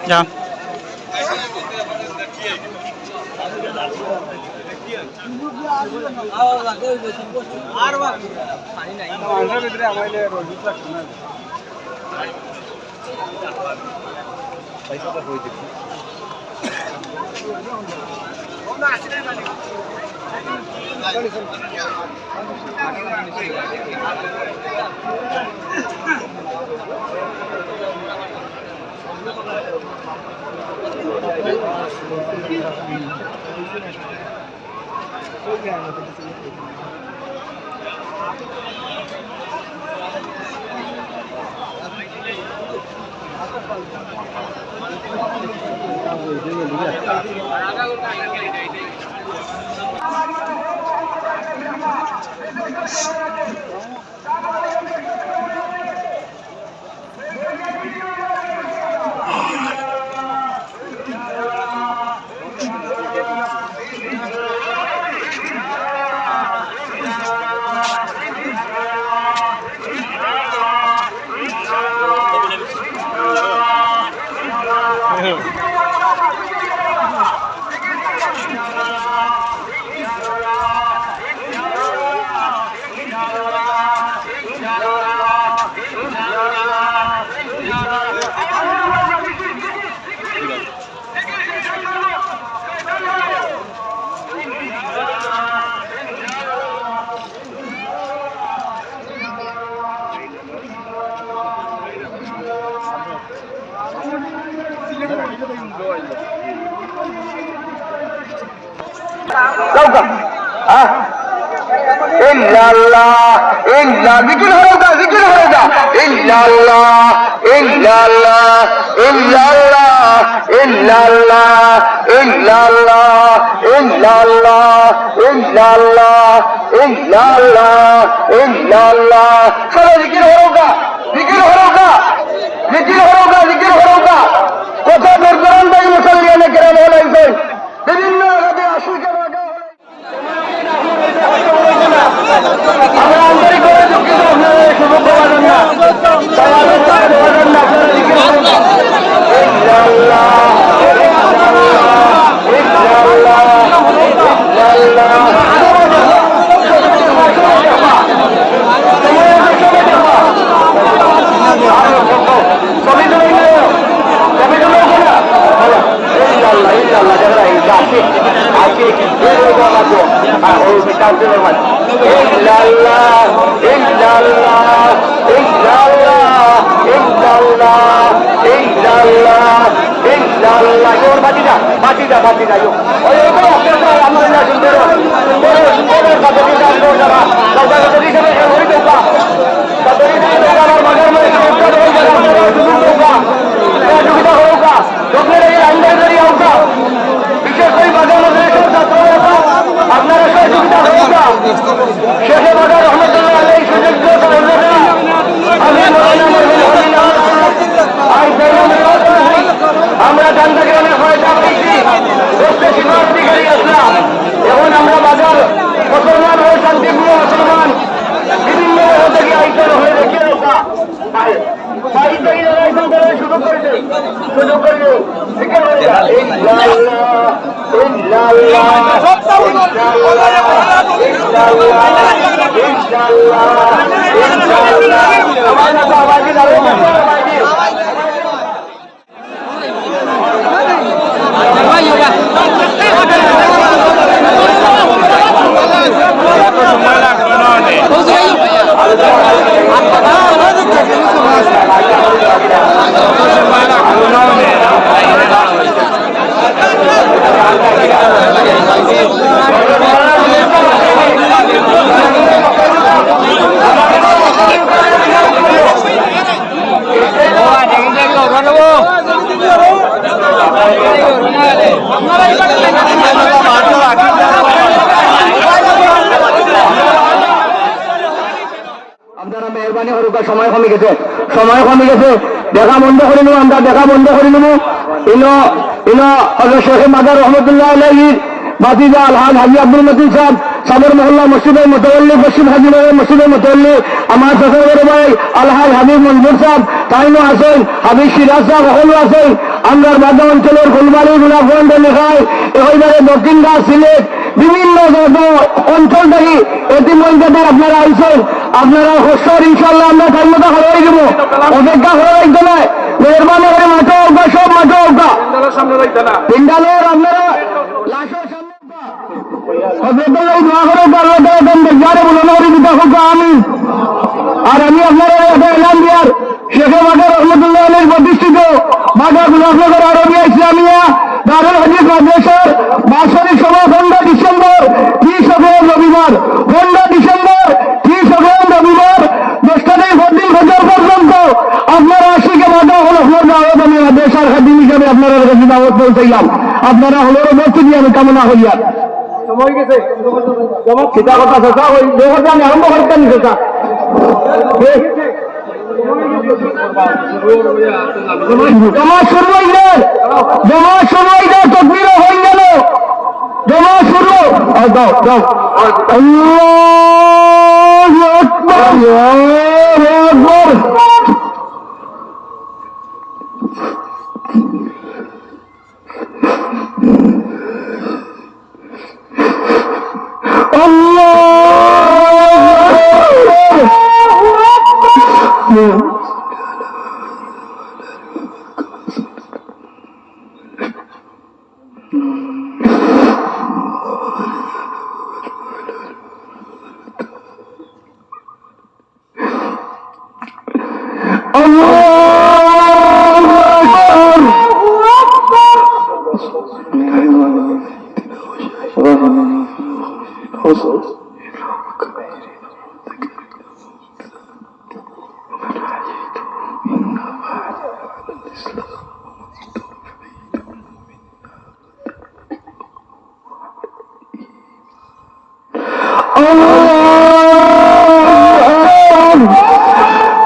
Ya. জিকির হয়ে যা ইল্লাল্লাহ ইল্লাল্লাহ ইল্লাল্লাহ ইল্লাল্লাহ ইল্লাল্লাহ ইল্লাল্লাহ ইল্লাল্লাহ ইল্লাল্লাহ ইল্লাল্লাহ সবাই জিকির হোগা জিকির হোগা জিকির হোগা জিকির হোগা কথা দরকার নাই মুসলমানে কেরাম হলাইছেন বিভিন্ন রাতে আসুকে রাখা আমরা আন্তরিকভাবে দুঃখিত আপনারা সুযোগ পাবেন না সমাজের কাছে পাবেন না আপনারা জিকির হোগা ইল্লাল্লাহ আমরা জানতে গ্রামের ফয়সা পেয়েছি অধিকারী আসলাম এখন আমরা বাজার মুসলমান হয়ে শান্তিপূর্ণ মুসলমান বিভিন্ন থেকে আইসন হয়ে রেখে সুযোগ করেছে সুযোগ করে আপনারা মেহরবানি হরুকা সময় কমে গেছে দেখা বন্ধ করে নেব আমরা দেখা বন্ধ করে নেব শেখ মাদার রহমতুল্লাহ আলাইহির বাতিজা আলহাজ হাজি আব্দুল মতিন সাহেব সাবর মহল্লা মসজিদের মোতাল্লি পশ্চিম হাজিনগর মসজিদের মোতাল্লি আমার শ্বশুর ভাই আলহাজ হাবিব মনজুর সাহেব তাইনও আছেন হাবিব সিরাজ সাহেব সকলো আছেন আমরা বাদা অঞ্চলের ফুলবাড়ি গুলাফগঞ্জ লেখায় এইবারে দক্ষিণগাঁ সিলেট বিভিন্ন অঞ্চল থেকে ইতিমধ্যে আপনারা আইছেন আপনারা হস্যর ইনশাল্লাহ আমরা টাইম মতো হয়ে যাব অপেক্ষা হয়ে রাখতে নয় মেহরবানি করে মাঠে হোক সব মাঠে হোক পিন্ডালের আপনারা লাশের সামনে আর আমি আপনারা এলান দিয়ার শেখে মাদার রহমতুল্লাহ আলীর প্রতিষ্ঠিত মাদার মুজাফরনগর আরবিয়া ইসলামিয়া দারুল হাদিস মাদ্রাসার বাৎসরিক সভা 15 ডিসেম্বর 30 রবিবার 15 ডিসেম্বর 30 রবিবার 10টা থেকে 14 বছর পর্যন্ত আপনারা আশিকে মাদার হল দাওয়াত আমি মাদ্রাসার খাদিম হিসাবে আপনারা কাছে দাওয়াত পৌঁছাইলাম আপনারা হলো বস্তু দিয়ে আমি কামনা হইয়া সময় গেছে সেটা কথা চেষ্টা ওই দেহটা আমি আরম্ভ করতে নি চেষ্টা জমা শুরু হইলে তকবীর হয়ে গেল জমা শুরু দাও দাও আল্লাহু আকবার আল্লাহু আকবার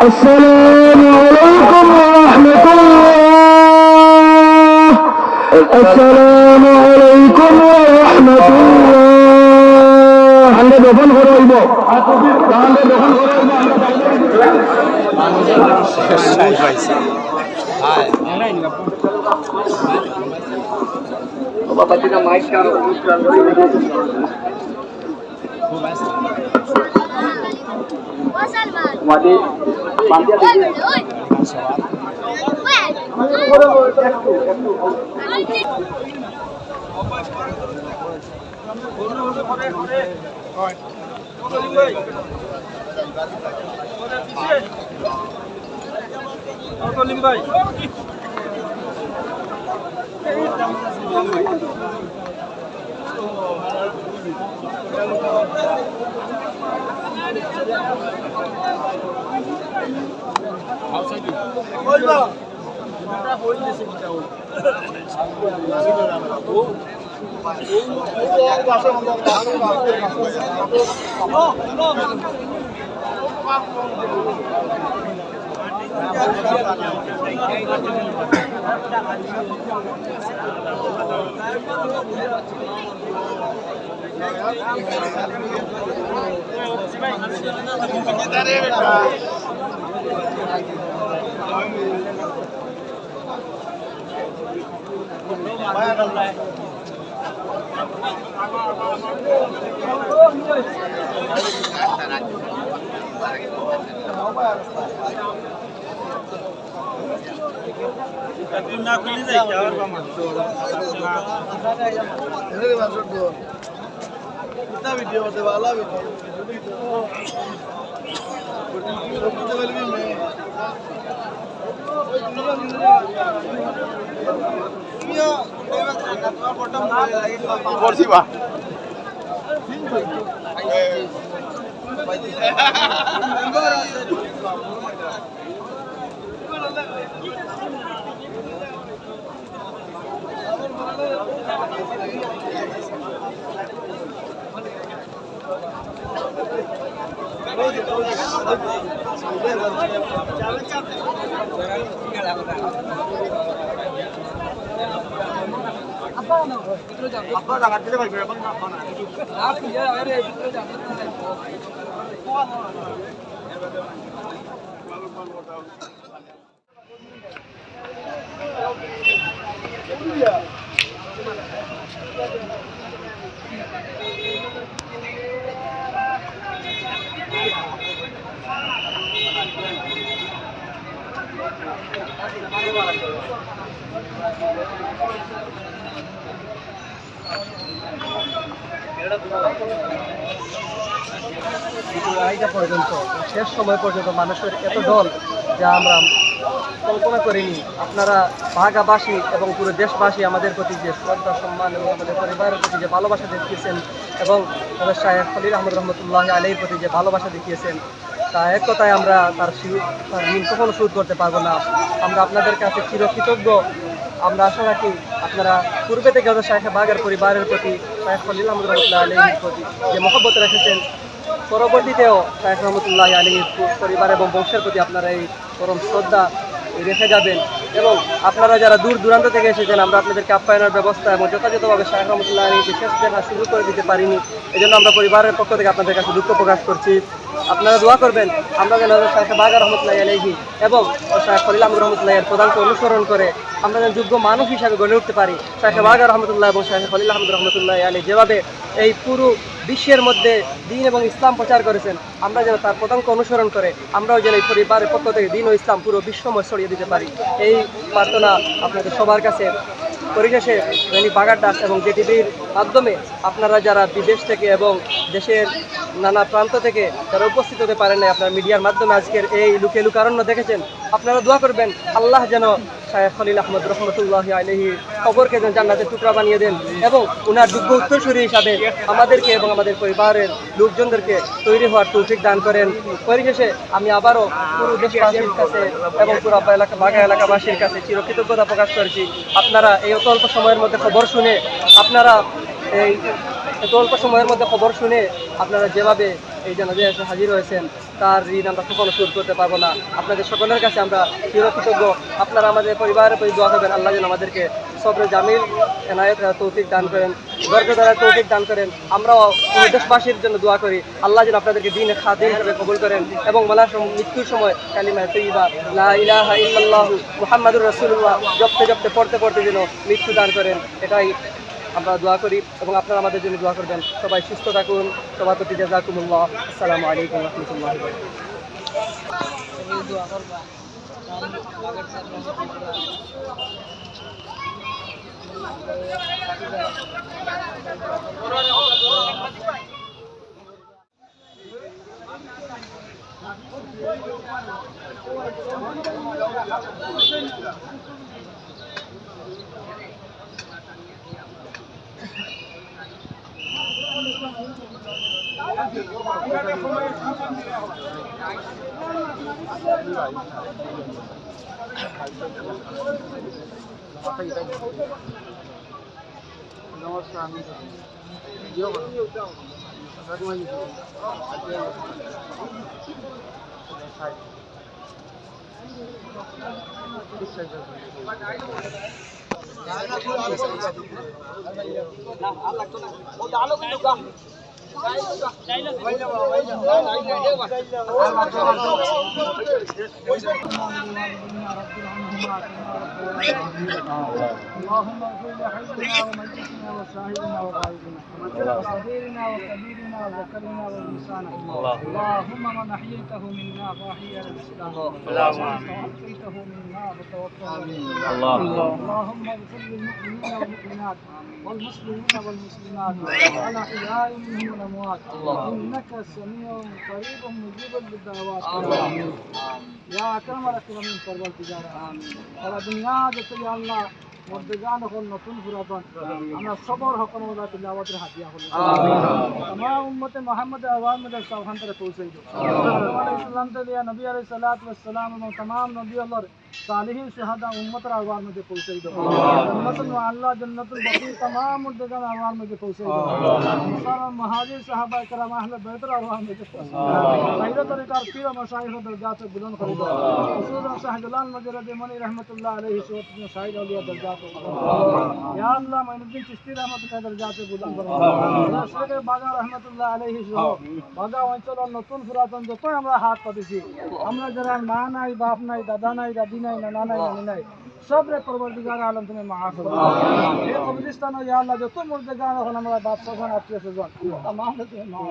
السلام عليكم ورحمة الله السلام عليكم ورحمة الله عند دفن خرويبو عند دفن পর্যন্ত শেষ সময় পর্যন্ত মানুষের এত ঢল যা আমরা কল্পনা করিনি। আপনারা বাঘাবাসী এবং পুরো দেশবাসী আমাদের প্রতি যে শ্রদ্ধা সম্মান এবং আমাদের পরিবারের প্রতি যে ভালোবাসা দেখিয়েছেন এবং আমাদের শায়েখ খলিল আহমদ রহমতুল্লাহ আলাইহির প্রতি যে ভালোবাসা দেখিয়েছেন, তা এক কথায় আমরা তার ঋণ কখনো শোধ করতে পারবো না। আমরা আপনাদের কাছে চিরকৃতজ্ঞ। আমরা আশা রাখি আপনারা পূর্বে থেকে আমাদের শায়েখ বাগের পরিবারের প্রতি, শায়েখ খলিল আহমদ রহমতুল্লাহ আলাইহির প্রতি যে মহব্বত রেখেছেন, পরবর্তীতেও শায়েখ রহমতুল্লাহ আলাইহির পরিবার এবং বংশের প্রতি আপনারা এই পরম শ্রদ্ধা রেখে যাবেন। এবং আপনারা যারা দূর দূরান্ত থেকে এসেছেন, আমরা আপনাদেরকে আপ্যায়নের ব্যবস্থা এবং যথাযথভাবে শায়েখ রহমতুল্লাহ আলাইহিকে শেষ দেখা শুরু করে দিতে পারিনি। এজন্য আমরা পরিবারের পক্ষ থেকে আপনাদের কাছে দুঃখ প্রকাশ করছি। আপনারা দোয়া করবেন আমরা যেন শায়েখ বাগা রহমতুল্লাহ আলাইহি এবং শায়েখ খলিল আহমদ রহমতুল্লাহের প্রধানকে অনুসরণ করে আমরা যেন যোগ্য মানুষ হিসাবে গড়ে উঠতে পারি। শায়েখ বাগা রহমতুল্লাহ এবং শায়েখ খলিল আহমদ রহমতুল্লাহ আলাইহি যেভাবে এই পুরো বিশ্বের মধ্যে দ্বীন এবং ইসলাম প্রচার করেছেন, আমরা যেন তার পদাঙ্ক অনুসরণ করে আমরাও যেন এই পরিবারের পক্ষ থেকে দ্বীন ও ইসলাম পুরো বিশ্বময় ছড়িয়ে দিতে পারি, এই প্রার্থনা আপনাদের সবার কাছে। পরিশেষে দৈনিক বাঘার ডাক এবং জেটিভির মাধ্যমে আপনারা যারা বিদেশ থেকে এবং দেশের নানা প্রান্ত থেকে যারা উপস্থিত হতে পারেন না, আপনারা মিডিয়ার মাধ্যমে আজকের এই লুকারণ্য দেখেছেন, আপনারা দোয়া করবেন আল্লাহ যেন শায়েখ খলিল আহমদ রহমতুল্লাহ আলাইহির কবরকে যেন জান্নাতের টুকরা বানিয়ে দেন এবং ওনার যোগ্য উত্তরসূরি হিসাবে আমাদেরকে এবং আমাদের পরিবারের লোকজনদেরকে তৈরি হওয়ার তৌফিক দান করেন। পরিশেষে আমি আবারও পুরো দেশবাসীর কাছে এবং পুরো বাঘা এলাকাবাসীর কাছে চিরকৃতজ্ঞতা প্রকাশ করছি। আপনারা এই অত অল্প সময়ের মধ্যে খবর শুনে আপনারা যেভাবে এই জানাজায় এসে হাজির হয়েছেন, তার ঋণ আমরা কখনো শোধ করতে পারবো না। আপনাদের সকলের কাছে আমরা চিরকৃতজ্ঞ। আপনারা আমাদের পরিবারের প্রতি দোয়া করবেন, আল্লাহ যেন আমাদেরকে সবরে জামিল এনায়েত তৌফিক দান করেন, ধৈর্য দ্বারা তৌফিক দান করেন। আমরাও দেশবাসীর জন্য দোয়া করি আল্লাহ যেন আপনাদেরকে দ্বীনে খাদিম হিসেবে কবুল করেন এবং মৃত্যুর সময় কালিমা তৈয়্যিবা লা ইলাহা ইল্লাল্লাহু মুহাম্মাদুর রাসূলুল্লাহ জপতে পড়তে যেন মৃত্যু দান করেন, এটাই আমরা দোয়া করি এবং আপনারা আমাদের জন্য দোয়া করবেন। সবাই সুস্থ থাকুন। সবার প্রতি জাযাকুমুল্লাহ। আসসালামু আলাইকুম ওয়া রাহমাতুল্লাহি ওয়া اللهم اغفر لحينا وميتنا وشاهدنا وغائبنا وصغيرنا وكبيرنا وذكرنا وانثانا. اللهم من احييته منا فاحيي على الاسلام وتوفيته منا فتوفى اللهم اغفر للمؤمنين والمؤمنات والمسلمين والمسلمات والاحياء منهم والاموات انك سميع قريب مجيب للدعوات. يا اكرم الاكرمين والتجاره. और दुनिया जैसे अल्लाह মুর্দেগান হল নতুন পুরাতন আমরা সবর হক মওলা তুমি আমাদের হাদিয়া হল तमाम উম্মতে মুহাম্মদ আওয়াজ মধ্যে সবখান থেকে পৌঁছে দিও ইসলাম তে দিয়া নবী আলাইহিস সালাতু ওয়াস সালাম এবং तमाम নবী আল্লাহর সালিহিন শুহাদা উম্মতের আওয়াজ মধ্যে পৌঁছে দিও জান্নাতুল আল্লাহ জান্নাতুল বাকি तमाम মুর্দেগান আওয়াজ মধ্যে পৌঁছে দিও সারা মুহাজির সাহাবা کرام আহলে বাইতের আওয়াজ মধ্যে পৌঁছে দিও বাইরে তরিকার পীর মাশায়েখ দরজাত বুলন্দ করে দাও রাসূল শাহজালাল মজরদ মনি रहमतुल्लाह আলাইহি সুত শাহিদ আউলিয়া দরজাত ইয়া আল্লাহ মাইনুদ্দিন চিশতি रहमतुल्लाह দরজাত বুলন্দ করে দাও শেখ বাগা रहमतुल्लाह আলাইহি সহ বাগা অঞ্চলের নতুন পুরাতন যত আমরা হাত পাতেছি আমরা যারা মা নাই বাপ নাই দাদা নাই দাদি নাই নানা নাই নানি নাই सबरे परवरदिगार आलम तुम्हें माफ करो ये कब्रिस्तान या अल्लाह जो तुम मुर्देगार हो हमारा बाप सजन आत्मीय सजन तमाम ने तुम्हें माफ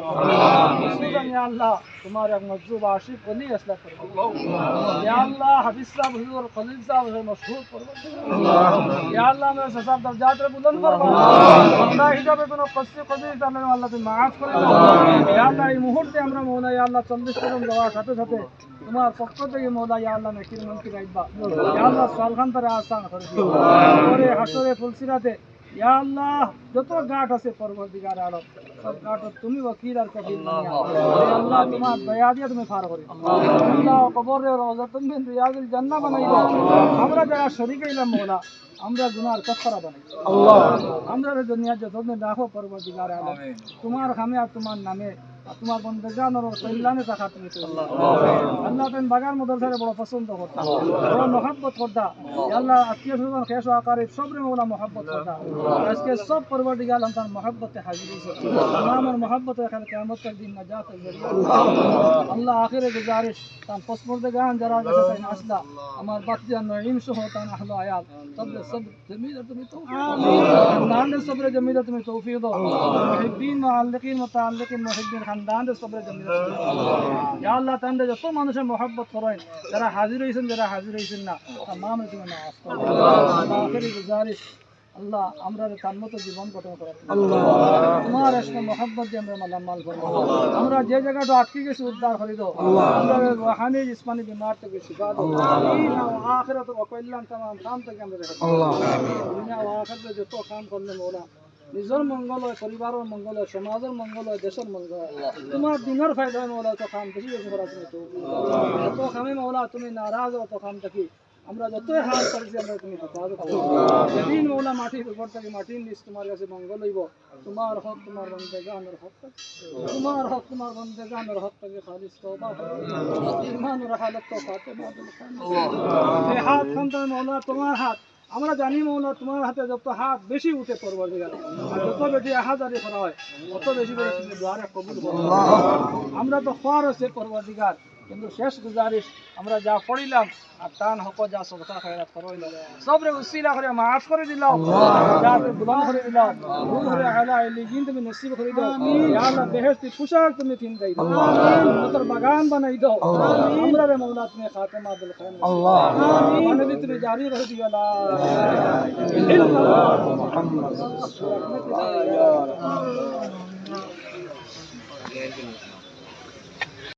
करो या अल्लाह तुम्हारे एक मजूब आशिक वली असला करो या अल्लाह हफीज साहब हुजूर खलील साहब है मशहूर परवरदिगार या अल्लाह मेरे सब दर्जात रे बुलंद फरमा बंदा हिजाब कोनो कष्ट कबीर ताने अल्लाह तुम्हें माफ करो या अल्लाह এই মুহূর্তে আমরা মওলা ইয়া আল্লাহ 40 কদম যাওয়ার সাথে সাথে তোমার পক্ষ থেকে মওলা ইয়া আল্লাহ নেকির মনকি রাখবা ইয়া আল্লাহ সালখান তারে আসান করে দিও পরে হাসরে ফুলসিরাতে ইয়া আল্লাহ যত গাট আছে পরবর্তীকার আলম সব গাট তুমি ওকিল আর কবির বানিয়া ইয়া আল্লাহ তোমার দয়া দিয়ে তুমি পার করে আল্লাহ কবরে রওজাতুন মিন রিয়াজিল জান্নাহ বানাইবা আমরা যারা শরীক হইলাম মওলা আমরা গুনার কাফারা বানাই আল্লাহ আমরা দুনিয়া যত দেখো পরবর্তীকার আলম তোমার খামে আর তোমার নামে তোমার বন্দেগান और কল্যাণে থাকা তুমি আল্লাহ তুমি বাগান মদরসারে বড় পছন্দ করতা বড় mohabbat করতা আল্লাহ আত্মীয় স্বজন খেশ আকারে সবরে মওলা mohabbat করতা আজকে সব পরবর্তীকার আলম তার mohabbaতে হাজির হইছে আমার mohabbat এখানে কিয়ামত তক দিন নাজাত জরিয়া আল্লাহ আখিরে গুজারিশ তার পরবর্তীকার যারা কাছে তাই আসলা আমার বাচ্চা নঈম সহ তার আহলে আয়াল সব জমির তুমি তৌফিক আমিন নাম সবরে জমির তুমি তৌফিক দাও মুহিব্বিন মুআল্লিকিন মুতাআল্লিকিন মুহিব্বিন খানদান সবরে জমির ইয়া আল্লাহ তাআলা যত মানুষের mohabbat করেন যারা হাজির হইছেন যারা হাজির হইছেন না तमाम তুমি মাফ করো আল্লাহ আখিরি গুজারিশ আল্লাহ আমরা তার মতো জীবন গঠন করো আল্লাহ তোমার ইশক mohabbat দিয়ে আমরা মালামাল করব আমরা যে জায়গাটা আটকে গেছি উদ্ধার করে দাও আমরা রুহানি জিসমানি বিমার থেকে শিফা দাও দুনিয়া ও আখিরাত ও কল্যাণ तमाम কাম থেকে আমরা রেখে আল্লাহ দুনিয়া ও আখিরাতে যত কাম করলে মওলা নিজের মঙ্গল হয় পরিবারের মঙ্গল হয় সমাজের মঙ্গল হয় দেশের মঙ্গল হয় তোমার দিনের ফায়দা হয় মওলা তো কাম বেশি বেশি করা তুমি যত কামে মওলা তুমি নারাজ হও তো কাম থেকে আমরা যতই হাল করেছি আমরা তুমি হেফাজত করো যেদিন মওলা মাটির উপর থেকে মাটির নিচ তোমার কাছে মঙ্গল হইব তোমার হক তোমার বন্দেগানের হক তোমার হক তোমার বন্দেগানের হক থেকে খালিস তওবা ঈমান ও হালত তো ফাতেমা বিল খান এই হাত খানতে মওলা তোমার হাত আমরা জানি মওলা তোমার হাতে যত হাত বেশি উঠে পরবর্তীকালে যত বেশি হাজারি করা হয় তত বেশি করে তুমি দোয়া কবুল করো আমরা তো খোয়ার আছে পরবর্তীকার কিন্তু শেষ গুজারিশ আমরা যা পড়িলাম আর তান হক যা সদকা খায়রাত করইলাম সবরে উসিলা করে maaf করে দিলাম যা বুলন্দ করে দিলাম রূহে আলা ইলিগিন তুমি নসিব করে দাও ইয়া আল্লাহ বেহেশতি পোশাক তুমি তিন দাও আমিন তোর বাগান বানাই দাও আমরা রে মওলা তুমি খাতেমা বিল খায়র আল্লাহ আমিন মানে তুমি জারি রহ দিও লা ইল্লাল্লাহ মুহাম্মদ রাসূলুল্লাহ